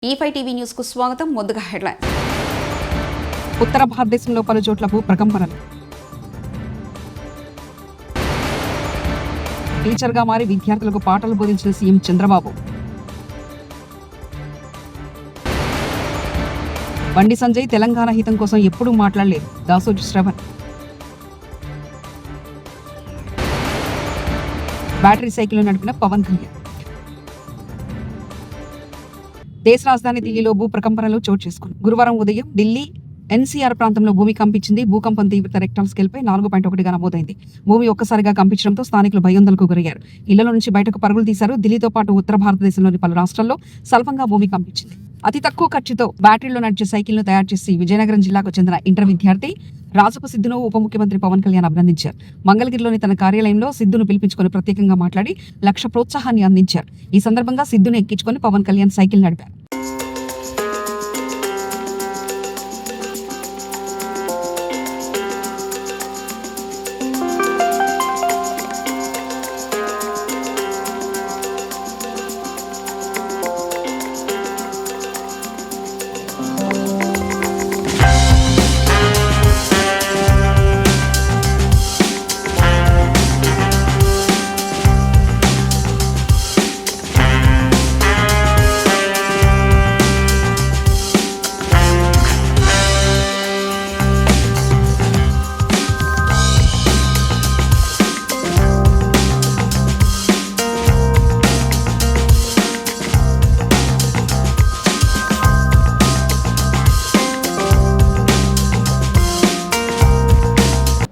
E5 TV news కు స్వాగతం. ముందుగా హెడ్లైన్. ఉత్తర భారతదేశంలో పలు చోట్ల భూ ప్రకంపనలు. టీచర్గా మారి విద్యార్థులకు పాఠాలు బోధించిన సీఎం చంద్రబాబు. బండి సంజయ్ తెలంగాణ హితం కోసం ఎప్పుడూ మాట్లాడలేదు. దాసోజు శ్రవణ్. బ్యాటరీ సైకిల్ నడిపిన పవన్ కళ్యాణ్. దేశ రాజధాని ఢిల్లీలో భూ ప్రకంపనలు చోటు చేసుకున్నాయి. గురువారం ఉదయం ఢిల్లీ ఎన్సీఆర్ ప్రాంతంలో భూమి కంపించింది. భూకంపం తీవ్రత రెక్టాల్ స్కేల్ పై 4.1గా నమోదైంది. భూమి ఒక్కసారిగా కంపించడంతో స్థానికులు భయాందోళనకు గురయ్యారు. ఇళ్లలో నుంచి బయటకు పరుగులు తీశారు. ఢిల్లీతో పాటు ఉత్తర భారతదేశంలోని పలు రాష్ట్రాల్లో స్వల్పంగా భూమి కంపించింది. అతి తక్కువ ఖర్చుతో బ్యాటరీలో నడిచే సైకిల్ ను తయారు చేసి విజయనగరం జిల్లాకు చెందిన ఇంటర్ విద్యార్థి రాజపు సిద్ధును ఉప ముఖ్యమంత్రి పవన్ కళ్యాణ్ అభినందించారు. మంగళగిరిలోని తన కార్యాలయంలో సిద్ధును పిలిపించుకుని ప్రత్యేకంగా మాట్లాడి 1,00,000 ప్రోత్సాహాన్ని అందించారు. ఈ సందర్భంగా సిద్ధును ఎక్కించుకుని పవన్ కళ్యాణ్ సైకిల్ నడిపారు.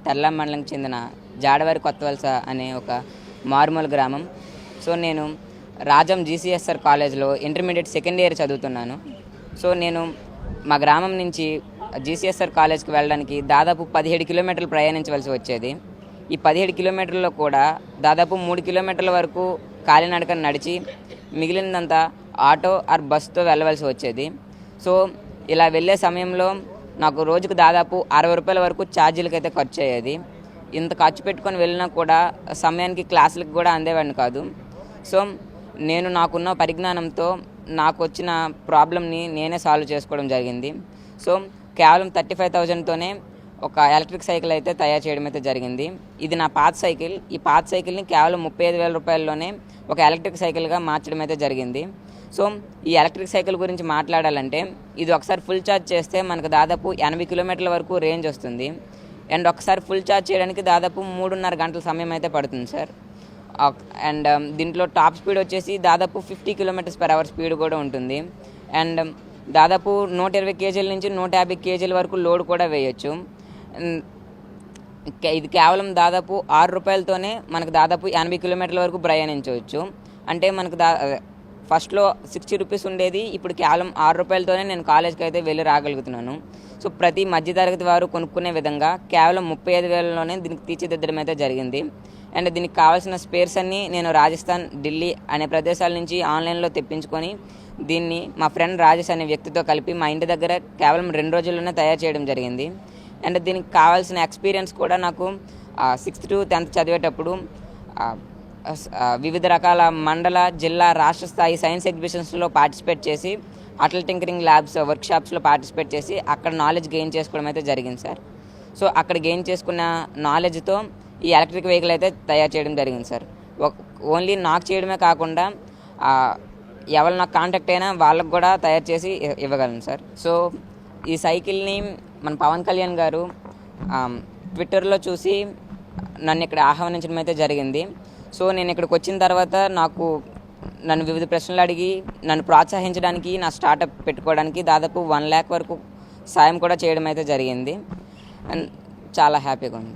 తర్లా మండలంకి చెందిన జాడవారి కొత్తవలస అనే ఒక మారుమూల గ్రామం. సో నేను రాజం జీసీఎస్ఆర్ కాలేజ్లో ఇంటర్మీడియట్ సెకండ్ ఇయర్ చదువుతున్నాను. సో నేను మా గ్రామం నుంచి జీసీఎస్ఆర్ కాలేజ్కి వెళ్ళడానికి దాదాపు 17 కిలోమీటర్లు ప్రయాణించవలసి వచ్చేది. ఈ 17 కిలోమీటర్లలో కూడా దాదాపు 3 కిలోమీటర్ల వరకు కాలినడక నడిచి మిగిలినంతా ఆటో ఆర్ బస్తో వెళ్ళవలసి వచ్చేది. సో ఇలా వెళ్ళే సమయంలో నాకు రోజుకు దాదాపు 60 రూపాయల వరకు ఛార్జీలకి అయితే ఖర్చు అయ్యేది. ఇంత ఖర్చు పెట్టుకొని వెళ్ళినా కూడా సమయానికి క్లాసులకు కూడా అందేవాడిని కాదు. సో నేను నాకున్న పరిజ్ఞానంతో నాకు వచ్చిన ప్రాబ్లమ్ని నేనే సాల్వ్ చేసుకోవడం జరిగింది. సో కేవలం 35,000తోనే ఒక ఎలక్ట్రిక్ సైకిల్ అయితే తయారు చేయడం అయితే జరిగింది. ఇది నా పాత సైకిల్. ఈ పాత సైకిల్ని కేవలం 35,000 రూపాయల్లోనే ఒక ఎలక్ట్రిక్ సైకిల్గా మార్చడం అయితే జరిగింది. సో ఈ ఎలక్ట్రిక్ సైకిల్ గురించి మాట్లాడాలంటే ఇది ఒకసారి ఫుల్ ఛార్జ్ చేస్తే మనకు దాదాపు 80 కిలోమీటర్ల వరకు రేంజ్ వస్తుంది. అండ్ ఒకసారి ఫుల్ ఛార్జ్ చేయడానికి దాదాపు 3.5 గంటల సమయం అయితే పడుతుంది సార్. అండ్ దీంట్లో టాప్ స్పీడ్ వచ్చేసి దాదాపు 50 km/h స్పీడ్ కూడా ఉంటుంది. అండ్ దాదాపు 120 kg నుంచి 150 kg వరకు లోడ్ కూడా వేయచ్చు. ఇది కేవలం దాదాపు 6 రూపాయలతోనే మనకు దాదాపు 80 కిలోమీటర్ల వరకు ప్రయాణించవచ్చు. అంటే మనకు ఫస్ట్లో 60 రూపీస్ ఉండేది, ఇప్పుడు కేవలం 6 రూపాయలతోనే నేను కాలేజ్కి అయితే వెళ్ళి రాగలుగుతున్నాను. సో ప్రతి మధ్యతరగతి వారు కొనుక్కునే విధంగా కేవలం 35,000లోనే దీనికి తీర్చిదిద్దడం అయితే జరిగింది. అండ్ దీనికి కావాల్సిన స్పేర్స్ అన్నీ నేను రాజస్థాన్, ఢిల్లీ అనే ప్రదేశాల నుంచి ఆన్లైన్లో తెప్పించుకొని దీన్ని మా ఫ్రెండ్ రాజేష్ అనే వ్యక్తితో కలిపి మా ఇంటి దగ్గర కేవలం 2 రోజుల్లోనే తయారు చేయడం జరిగింది. అండ్ దీనికి కావాల్సిన ఎక్స్పీరియన్స్ కూడా నాకు 6th to 10th చదివేటప్పుడు వివిధ రకాల మండల, జిల్లా, రాష్ట్ర స్థాయి సైన్స్ ఎగ్జిబిషన్స్లో పార్టిసిపేట్ చేసి అటల్ టింకరింగ్ ల్యాబ్స్ వర్క్షాప్స్లో పార్టిసిపేట్ చేసి అక్కడ నాలెడ్జ్ గెయిన్ చేసుకోవడం అయితే జరిగింది సార్. సో అక్కడ గెయిన్ చేసుకున్న నాలెడ్జ్తో ఈ ఎలక్ట్రిక్ వెహికల్ అయితే తయారు చేయడం జరిగింది సార్. ఓన్లీ నాకు చేయడమే కాకుండా ఎవరు నాకు కాంటాక్ట్ అయినా వాళ్ళకు కూడా తయారు చేసి ఇవ్వగలను సార్. సో ఈ సైకిల్ని మన పవన్ కళ్యాణ్ గారు ట్విట్టర్లో చూసి నన్ను ఇక్కడ ఆహ్వానించడం అయితే జరిగింది. సో నేను ఇక్కడికి వచ్చిన తర్వాత నన్ను వివిధ ప్రశ్నలు అడిగి నన్ను ప్రోత్సహించడానికి, నా స్టార్టప్ పెట్టుకోవడానికి దాదాపు 1 lakh వరకు సాయం కూడా చేయడం అయితే జరిగింది. అండ్ చాలా హ్యాపీగా ఉంది.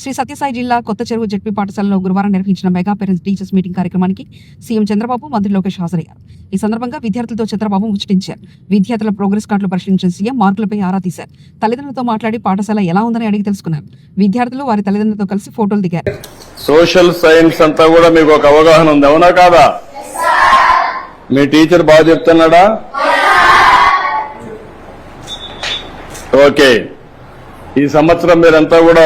శ్రీ సత్యసాయి జిల్లా కొత్త చెరువు జెడ్పీ పాఠశాలలో గురువారం నిర్వహించిన మెగా పేరెంట్స్ టీచర్స్ మీటింగ్ కార్యక్రమానికి సీఎం చంద్రబాబు, మంత్రి లోకేష్ హాజరయ్యారు. ఈ సందర్భంగా విద్యార్థులతో చంద్రబాబు ముచ్చటించారు. విద్యార్థుల ప్రోగ్రెస్ కార్డులు పరిశీలించిన సీఎం మార్కులపై ఆరా తీశారు. తల్లిదండ్రులతో మాట్లాడి పాఠశాల ఎలా ఉందని అడిగి తెలుసుకున్నారు. విద్యార్థులు వారి తల్లిదండ్రులతో కలిసి ఫోటోలు దిగారు. సోషల్ సైన్స్ అంతా కూడా మీకు ఒక అవగాహన ఉంది, అవునా కాదా? మీ టీచర్ బాగా చెప్తున్నాడా? ఓకే. ఈ సంవత్సరం మీరంతా కూడా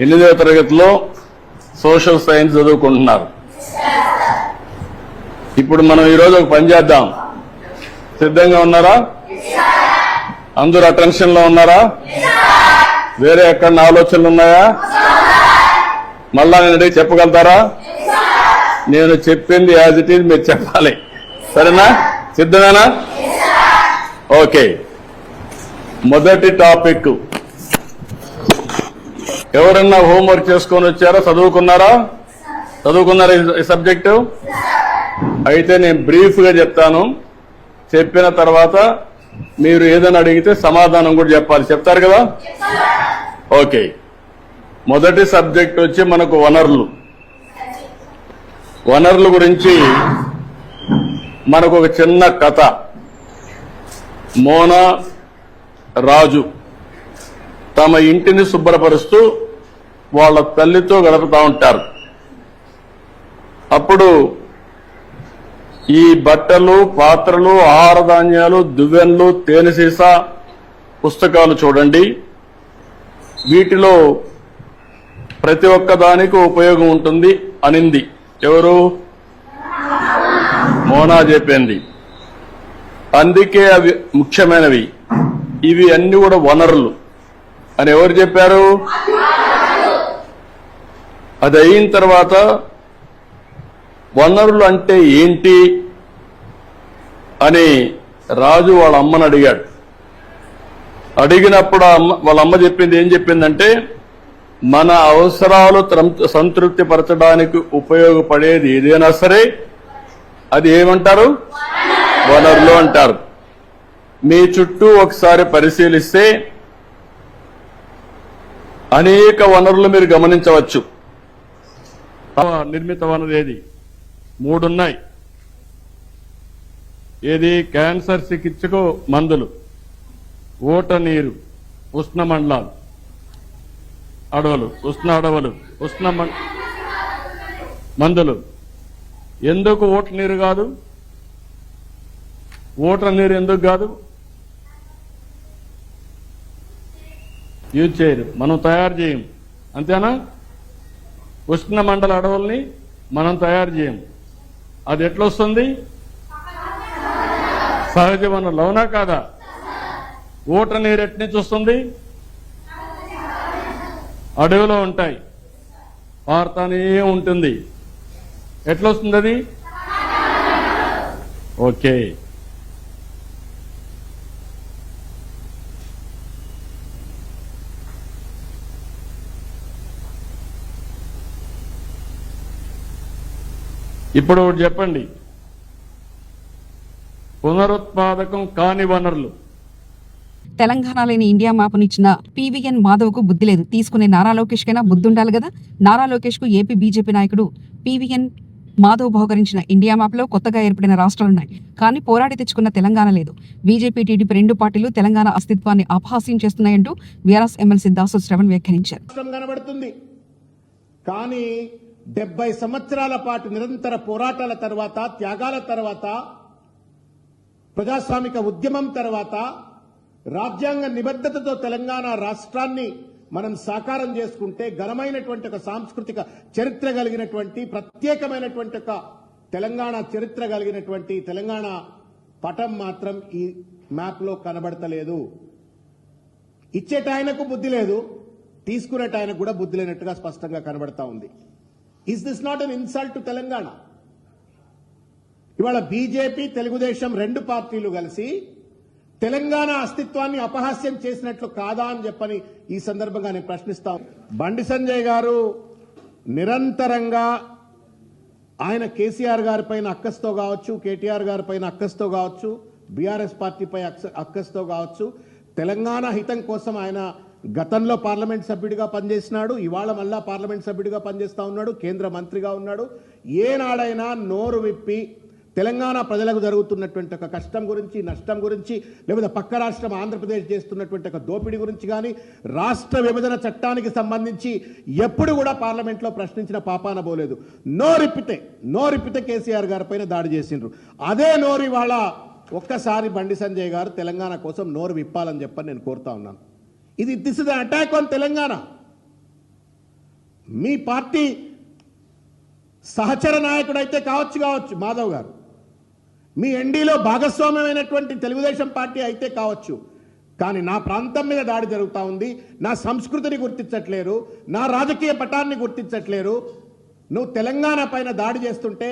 8వ తరగతిలో సోషల్ సైన్స్ చదువుకుంటున్నారు. ఇప్పుడు మనం ఈరోజు ఒక పని చేద్దాం. సిద్ధంగా ఉన్నారా? అందరూ అటెన్షన్ లో ఉన్నారా? వేరే ఎక్కడ ఆలోచనలు ఉన్నాయా? మళ్ళా నేను అడిగి చెప్పగలుగుతారా? నేను చెప్పింది యాజ్ ఇట్ ఈజ్ మీరు చెప్పాలి. సరేనా? సిద్ధమేనా? ఓకే. మొదటి టాపిక్ ఎవరన్నా హోంవర్క్ చేసుకొని వచ్చారా? చదువుకున్నారా ఈ సబ్జెక్టు? అయితే నేను బ్రీఫ్ గా చెప్తాను. చెప్పిన తర్వాత మీరు ఏదైనా అడిగితే సమాధానం కూడా చెప్పాలి. చెప్తారు కదా? ఓకే. మొదటి సబ్జెక్ట్ వచ్చి మనకు వనరుల గురించి మనకు ఒక చిన్న కథ. మోనా రాజు తమ ఇంటిని శుభ్రపరుస్తూ వాళ్ళ తల్లితో గడుపుతా ఉంటారు. అప్పుడు ఈ బట్టలు, పాత్రలు, ఆహార ధాన్యాలు, దువ్వెనలు, తేనె సీసా, పుస్తకాలు చూడండి. వీటిలో ప్రతి ఒక్క దానికి ఉపయోగం ఉంటుంది అనింది. ఎవరు? మోనా చెప్పింది. అందుకే అవి ముఖ్యమైనవి. ఇవి అన్ని కూడా వనరులు అని ఎవరు చెప్పారు? అది అయిన తర్వాత వనరులు అంటే ఏంటి అని రాజు వాళ్ళ అమ్మని అడిగాడు. అడిగినప్పుడు వాళ్ళ అమ్మ చెప్పింది ఏం చెప్పిందంటే, మన అవసరాలు సంతృప్తి పరచడానికి ఉపయోగపడేది ఏదైనా సరే అది ఏమంటారు? వనరులు అంటారు. మీ చుట్టూ ఒకసారి పరిశీలిస్తే అనేక వనరులు మీరు గమనించవచ్చు. నిర్మిత వనరు ఏది? 3 ఉన్నాయి. ఏది? క్యాన్సర్ చికిత్సకు మందులు, ఊట నీరు, ఉష్ణ మండలాలు, అడవులు, ఉష్ణ మందులు. ఎందుకు ఊట నీరు కాదు? ఊట నీరు ఎందుకు కాదు? యూజ్ చేయరు, మనం తయారు చేయం. అంతేనా? ఉష్ణ మండల అడవుల్ని మనం తయారు చేయం. అది ఎట్లొస్తుంది? సహజ వనరులు. అవునా కాదా? ఊట నీరు ఎట్నుంచి వస్తుంది? అడవిలో ఉంటాయి, పారుతానే ఉంటుంది. ఎట్లొస్తుంది అది? ఓకే. ఇప్పుడు చెప్పండి, పునరుత్పాదకం కాని వనరులు. తెలంగాణలోని ఇండియా మ్యాప్నిచ్చిన పీవీఎన్ మాధవ్కు బుద్ధి లేదు. తీసుకునే నారా లోకేష్కైనా బుద్ధి ఉండాలి కదా. నారా లోకేష్కు ఏపీ బీజేపీ నాయకుడు పీవీఎన్ మాధవ్ బహుకరించిన ఇండియా మ్యాప్లో కొత్తగా ఏర్పడిన రాష్ట్రాలున్నాయి. కానీ పోరాడి తెచ్చుకున్న తెలంగాణ లేదు. బీజేపీ, టీడీపీ 2 పార్టీలు తెలంగాణ అస్తిత్వాన్ని అపహాస్యం చేస్తున్నాయంటూ వీఆర్ఎస్ ఎమ్మెల్సీ దాసు శ్రవణ్ వ్యాఖ్యానించారు. కనబడుతుంది కానీ 70 సంవత్సరాల పాటు నిరంతర పోరాటాల తర్వాత, త్యాగాల తర్వాత, ప్రజాస్వామిక ఉద్యమం తర్వాత, రాజ్యాంగ నిబద్ధతతో తెలంగాణ రాష్ట్రాన్ని మనం సాకారం చేసుకుంటే ఘనమైనటువంటి ఒక సాంస్కృతిక చరిత్ర కలిగినటువంటి, ప్రత్యేకమైనటువంటి ఒక తెలంగాణ చరిత్ర కలిగినటువంటి తెలంగాణ పటం మాత్రం ఈ మ్యాప్ లో కనబడతలేదు. ఇచ్చేటాయనకు బుద్ధి లేదు, తీసుకునేటాయనకు కూడా బుద్ధి లేనట్టుగా స్పష్టంగా కనబడతా ఉంది. Is this not an insult to Telangana? ఇవాళ బీజేపీ, తెలుగుదేశం 2 పార్టీలు కలిసి తెలంగాణ అస్తిత్వాన్ని అపహాస్యం చేసినట్లు కాదా అని చెప్పని ఈ సందర్భంగా నేను ప్రశ్నిస్తాను. బండి సంజయ్ గారు నిరంతరంగా ఆయన కేసీఆర్ గారి పైన అక్కస్తో కావచ్చు, కేటీఆర్ గారి పైన అక్కస్తో కావచ్చు, బీఆర్ఎస్ పార్టీపై అక్కస్తో కావచ్చు, తెలంగాణ హితం కోసం ఆయన గతంలో పార్లమెంట్ సభ్యుడిగా పనిచేసినాడు, ఇవాళ మళ్ళా పార్లమెంట్ సభ్యుడిగా పనిచేస్తా ఉన్నాడు, కేంద్ర మంత్రిగా ఉన్నాడు. ఏనాడైనా నోరు విప్పి తెలంగాణ ప్రజలకు జరుగుతున్నటువంటి ఒక కష్టం గురించి, నష్టం గురించి, లేకపోతే పక్క రాష్ట్రం ఆంధ్రప్రదేశ్ చేస్తున్నటువంటి ఒక దోపిడీ గురించి కానీ, రాష్ట్ర విభజన చట్టానికి సంబంధించి ఎప్పుడు కూడా పార్లమెంట్లో ప్రశ్నించిన పాపాన పోలేదు. నోరిప్పితే కేసీఆర్ గారి పైన దాడి చేసిండ్రు. అదే నోరు ఇవాళ ఒక్కసారి బండి సంజయ్ గారు తెలంగాణ కోసం నోరు విప్పాలని చెప్పని నేను కోరుతా ఉన్నాను. This is attack on Telangana. Me party సహచర నాయకుడైతే కావచ్చు మాధవ్ గారు, మీ ఎన్డీలో భాగస్వామ్యమైనటువంటి తెలుగుదేశం పార్టీ అయితే కావచ్చు, కానీ నా ప్రాంతం మీద దాడి జరుగుతూ ఉంది, నా సంస్కృతిని గుర్తించట్లేరు, నా రాజకీయ పటాన్ని గుర్తించట్లేరు. నువ్వు తెలంగాణ పైన దాడి చేస్తుంటే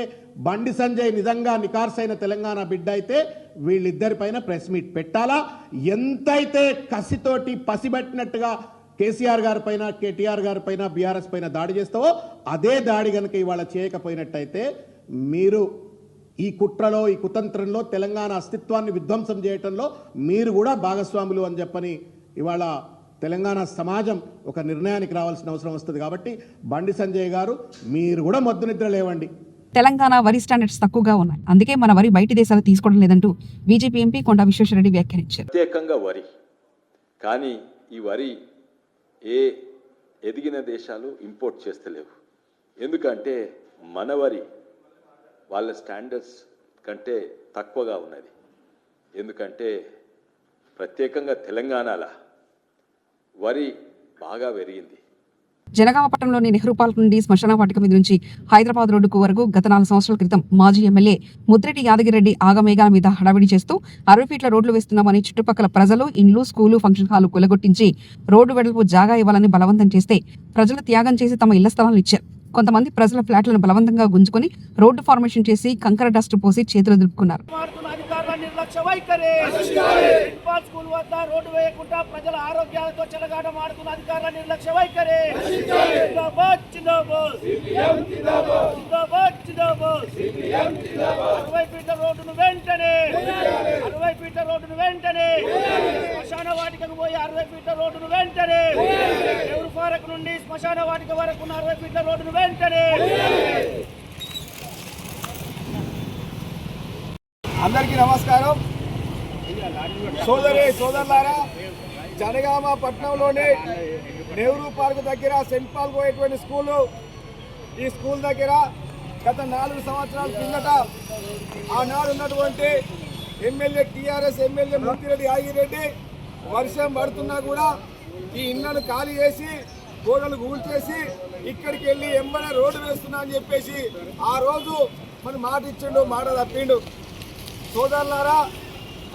బండి సంజయ్ నిజంగా నికార్సైన తెలంగాణ బిడ్డ అయితే వీళ్ళిద్దరిపైన ప్రెస్ మీట్ పెట్టాలా? ఎంతైతే కసితోటి పసిబట్టినట్టుగా కేసీఆర్ గారి పైన, కేటీఆర్ గారి పైన, బీఆర్ఎస్ పైన దాడి చేస్తావో అదే దాడి కనుక ఇవాళ చేయకపోయినట్టయితే మీరు ఈ కుట్రలో, ఈ కుతంత్రంలో, తెలంగాణ అస్తిత్వాన్ని విధ్వంసం చేయటంలో మీరు కూడా భాగస్వాములు అని చెప్పని ఇవాళ తెలంగాణ సమాజం ఒక నిర్ణయానికి రావాల్సిన అవసరం వస్తుంది. కాబట్టి బండి సంజయ్ గారు మీరు కూడా మొద్దు నిద్ర లేవండి. తెలంగాణ వరి స్టాండర్డ్స్ తక్కువగా ఉన్నాయి, అందుకే మన వరి బయటి దేశాలు తీసుకోవడం లేదంటూ బీజేపీ ఎంపీ కొండా విశ్వేశ్వరరెడ్డి వ్యాఖ్యానించారు. ప్రత్యేకంగా వరి, కానీ ఈ వరి ఏ ఎదిగిన దేశాలు ఇంపోర్ట్ చేస్తలేవు. ఎందుకంటే మన వరి వాళ్ళ స్టాండర్డ్స్ కంటే తక్కువగా ఉన్నది. ఎందుకంటే ప్రత్యేకంగా తెలంగాణలో వరి బాగా పెరిగింది. జనగామ పట్టణంలోని నెహ్రూ పార్క్ నుండి శ్మశాన వాటిక మీద నుంచి హైదరాబాద్ రోడ్డుకు వరకు గత 4 సంవత్సరాల క్రితం మాజీ ఎమ్మెల్యే ముద్రెడ్డి యాదగిరెడ్డి ఆగమేఘాల మీద హడావిడి చేస్తూ 60 ఫీట్ల రోడ్లు వేస్తున్నామని చుట్టుపక్కల ప్రజలు, ఇండ్లు, స్కూలు, ఫంక్షన్ హాలు కూలగొట్టించి రోడ్డు వెడల్పు జాగా ఇవ్వాలని బలవంతం చేస్తే ప్రజలు త్యాగం చేసి తమ ఇళ్ల స్థలాలను ఇచ్చారు. కొంతమంది ప్రజల ఫ్లాట్లను బలవంతంగా గుంజుకొని రోడ్డు ఫార్మేషన్ చేసి కంకర డస్ట్ పోసి చేతులు దులుపుకున్నారు. స్కూల్ వద్ద రోడ్డు వేయకుండా ప్రజల ఆరోగ్యాలతో చెలగాటం ఆడుతున్న అధికారుల నిర్లక్ష్య వైఖరి. జిందాబాద్ జిందాబాద్ జిందాబాద్ జిందాబాద్. 60 ఫీట్ల రోడ్డును వెంటనే 60 ఫీట్ల రోడ్డును వెంటనే శ్మశాన వాటికకు పోయి 60 ఫీట్ల రోడ్డును వెంటనే నెహ్రూ పార్క్ నుండి శ్మశాన వాటిక వరకు 60 ఫీట్ల రోడ్డును వెంటనే. అందరికీ నమస్కారం. సోదరులారా, జనగామ పట్టణంలోని నెహ్రూ పార్క్ దగ్గర సెంట్ పాల్ పోయేటువంటి స్కూలు, ఈ స్కూల్ దగ్గర గత 4 సంవత్సరాల కిందట ఆనాడు ఉన్నటువంటి MLA, TRS MLA Mudreddy Yadagiri Reddy వర్షం పడుతున్నా కూడా ఈ ఇళ్లను ఖాళీ చేసి గోడలు కూల్చేసి ఇక్కడికి వెళ్ళి ఎంబడే రోడ్డు వేస్తున్నా అని చెప్పేసి ఆ రోజు మన మాట ఇచ్చిండు, మాట తప్పిండు. సోదరులారా,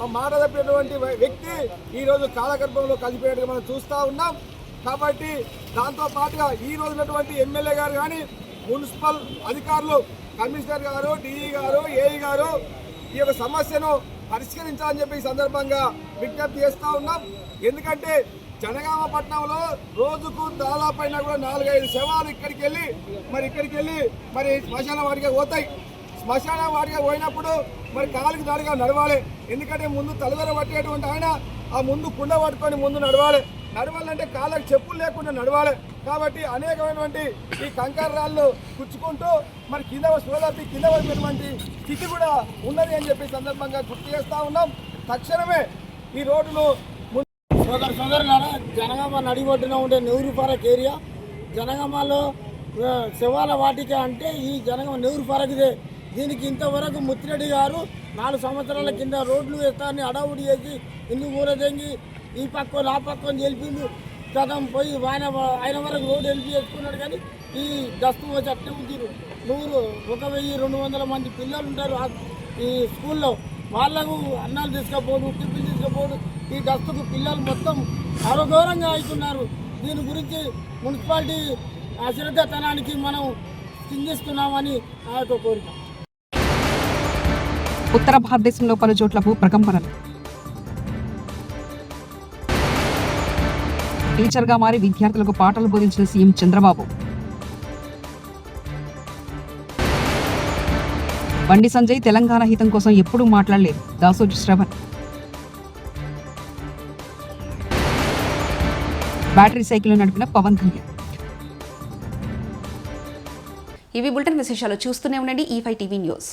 ఆ మాట తప్పినటువంటి వ్యక్తి ఈరోజు కాలగర్భంలో కలిపేట్టుగా మనం చూస్తూ ఉన్నాం. కాబట్టి దాంతో పాటుగా ఈ రోజు ఉన్నటువంటి ఎమ్మెల్యే గారు కానీ, మున్సిపల్ అధికారులు, కమిషనర్ గారు, డిఈ గారు, ఏఈ గారు ఈ యొక్క సమస్యను పరిష్కరించాలని చెప్పి ఈ సందర్భంగా విజ్ఞప్తి చేస్తూ ఉన్నాం. ఎందుకంటే జనగామ పట్టణంలో రోజుకు దాదాపైన కూడా 4-5 శవాలు ఇక్కడికి వెళ్ళి మరి శ్మశాన వాటికి పోతాయి. శ్మశాన వాటికి పోయినప్పుడు మరి కాలికి నడుగా నడవాలి. ఎందుకంటే ముందు తలవర పట్టేటువంటి ఆయన ఆ ముందు కుండ పట్టుకొని ముందు నడవాలంటే కాళ్ళకి చెప్పులు లేకుండా నడవాలి. కాబట్టి అనేకమైనటువంటి ఈ కంకర రాళ్ళు కుచ్చుకుంటూ మరి కింద పడిపోయినటువంటి స్థితి కూడా ఉన్నది అని చెప్పి సందర్భంగా గుర్తు చేస్తూ ఉన్నాం. తక్షణమే ఈ రోడ్డును సోదరులారా, జనగామ నడిబొడ్డున ఉండే నెహ్రూ పార్క్ ఏరియా, జనగామలో శవాల వాటిక అంటే ఈ జనగామ నెహ్రూ పార్క్ ఇదే. దీనికి ఇంతవరకు ముత్తిరెడ్డి గారు 4 సంవత్సరాల కింద రోడ్లు వేస్తారని అడవుడి చేసి ఇల్లు ఊరదెంగి ఈ పక్క ఆ పక్కన గెలిపిండు కథం పోయి ఆయన వరకు రోడ్డు వెళ్ళి చేసుకున్నాడు. కానీ ఈ దస్తు వచ్చి అట్టే ఉంచారు. 1,200 మంది పిల్లలు ఉంటారు ఈ స్కూల్లో. వాళ్ళకు అన్నాలు తీసుకపోదు, టిఫిన్ తీసుకపోదు. ఈ దస్తుకు పిల్లలు మొత్తం ఆరోగ్యంగా అవుతున్నారు. దీని గురించి మున్సిపాలిటీ అశ్రద్ధతనానికి మనం చిందిస్తున్నామని ఆ యొక్క కోరిక. ఉత్తర భారతదేశంలో పలు చోట్ల భూ ప్రకంపనలు. టీచర్గా మారి విద్యార్థులకు పాఠాలు బోధించిన సీఎం చంద్రబాబు. బండి సంజయ్ తెలంగాణ హితం కోసం ఎప్పుడూ మాట్లాడలేదు, దాసోజు శ్రవణ్. బ్యాటరీ సైకిల్ నడిపిన పవన్ కళ్యాణ్. ఇవి బులెటిన్ విశేషాలు. చూస్తూనే ఉండండి E5 టీవీ న్యూస్.